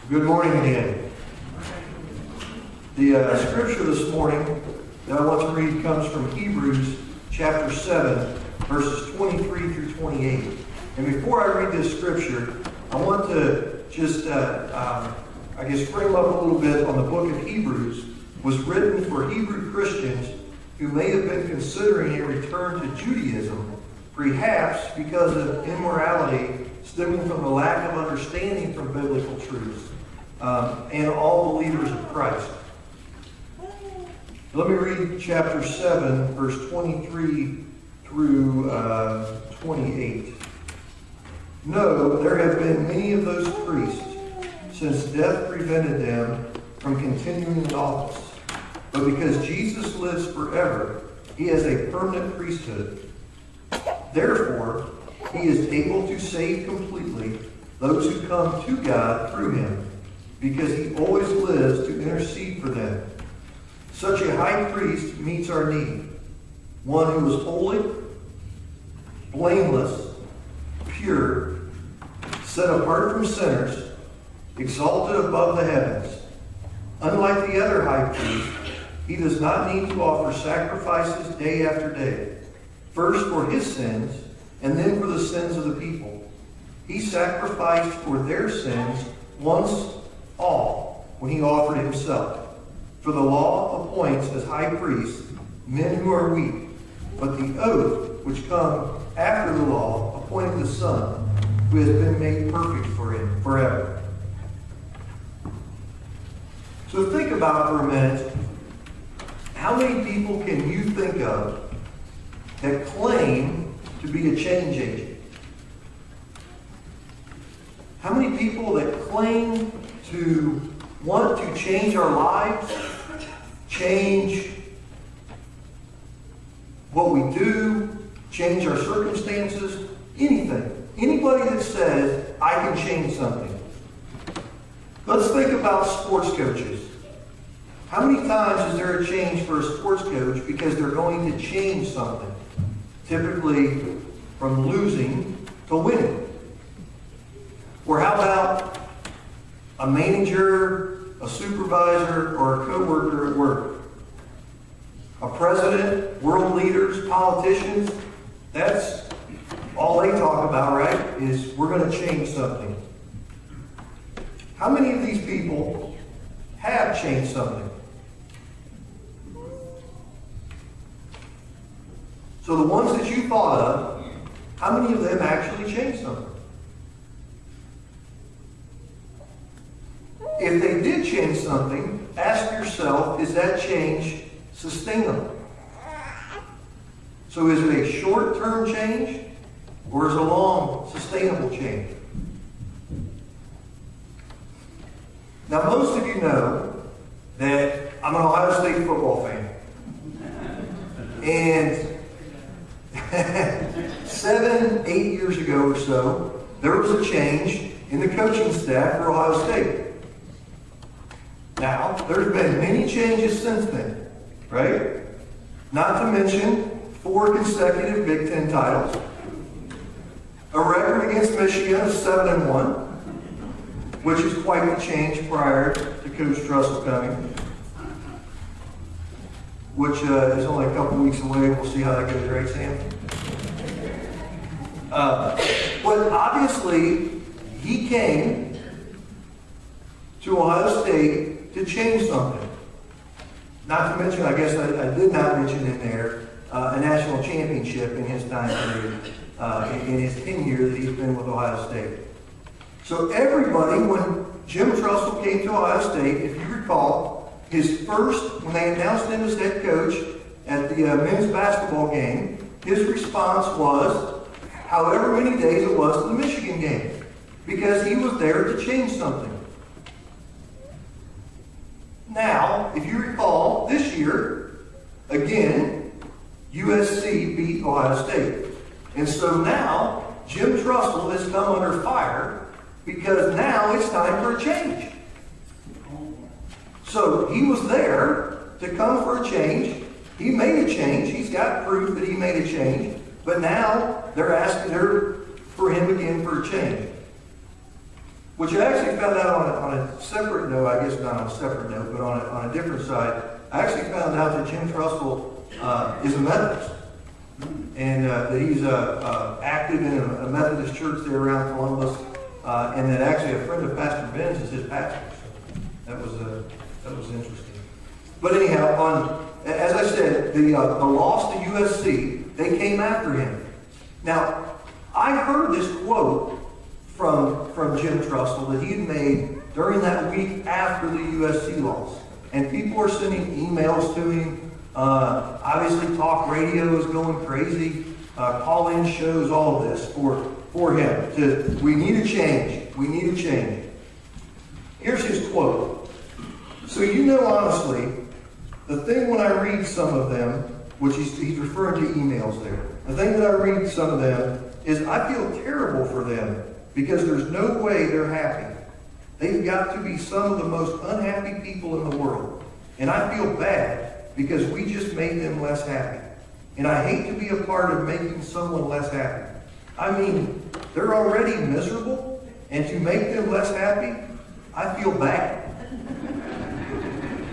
Good morning again. The scripture this morning that I want to read comes from Hebrews chapter 7, verses 23 through 28. And before I read this scripture, I want to just, frame up a little bit on the book of Hebrews. Was written for Hebrew Christians who may have been considering a return to Judaism, perhaps because of immorality stemming from the lack of understanding from biblical truths, and all believers of Christ. Let me read chapter 7, verse 23 through 28. No, there have been many of those priests, since death prevented them from continuing in office. But because Jesus lives forever, he has a permanent priesthood. Therefore, he is able to save completely those who come to God through him, because he always lives to intercede for them. Such a high priest meets our need, one who is holy, blameless, pure, set apart from sinners, exalted above the heavens. Unlike the other high priest, he does not need to offer sacrifices day after day, first for his sins and then for the sins of the people. He sacrificed for their sins once all when he offered himself. For the law appoints as high priests men who are weak, but the oath which comes after the law appointed the Son, who has been made perfect for him forever. So think about for a minute, how many people can you think of that claim to be a change agent? How many people that claim to want to change our lives, change what we do, change our circumstances, anything? Anybody that says, I can change something. Let's think about sports coaches. How many times is there a change for a sports coach because they're going to change something? Typically from losing to winning. Or how about a manager, a supervisor, or a co-worker at work? A president, world leaders, politicians, that's all they talk about, right? Is we're going to change something. How many of these people have changed something? So the ones that you thought of, how many of them actually changed something? If they did change something, ask yourself, is that change sustainable? So is it a short-term change, or is it a long, sustainable change? Now, most of you know that I'm an Ohio State football fan. And 7, 8 years ago or so, there was a change in the coaching staff for Ohio State. Now, there's been many changes since then, right? Not to mention 4 consecutive Big Ten titles, a record against Michigan of 7-1, which is quite the change prior to Coach Trussell coming, which is only a couple weeks away. We'll see how that goes, right, Sam? But obviously, he came to Ohio State to change something. Not to mention, I guess I did not mention in there, a national championship in his time period, in his tenure that he's been with Ohio State. So everybody, when Jim Trussell came to Ohio State, if you recall, his first, when they announced him as head coach at the men's basketball game, his response was, however many days it was to the Michigan game, because he was there to change something. Now, if you recall, this year, again, USC beat Ohio State. And so now, Jim Trussell has come under fire because now it's time for a change. So he was there to come for a change. He made a change. He's got proof that he made a change. But now they're asking for him again for a change. which I actually found out on a separate note, I guess not on a separate note, but on a different side. I actually found out that Jim Trustell is a Methodist, and that he's active in a Methodist church there around Columbus, and that actually a friend of Pastor Ben's is his pastor. So that was interesting. But anyhow, as I said, the loss to USC, they came after him. Now, I heard this quote from Jim Trustell that he had made during that week after the USC loss. And people are sending emails to him. Obviously, talk radio is going crazy. Call-in shows, all of this for him. We need a change. We need a change. Here's his quote. So you know, honestly, the thing when I read some of them, which he's referring to emails there, the thing that I read some of them is I feel terrible for them because there's no way they're happy. They've got to be some of the most unhappy people in the world. And I feel bad because we just made them less happy. And I hate to be a part of making someone less happy. I mean, they're already miserable, and to make them less happy, I feel bad.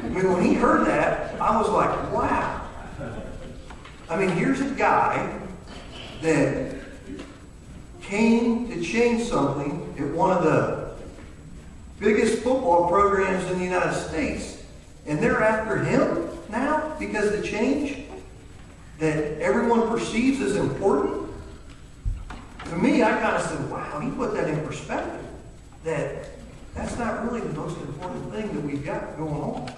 I mean, when he heard that, I was like, wow. I mean, here's a guy that came to change something at one of the biggest football programs in the United States, and they're after him now because the change that everyone perceives as important. To me, I kind of said, wow, he put that in perspective, that's not really the most important thing that we've got going on.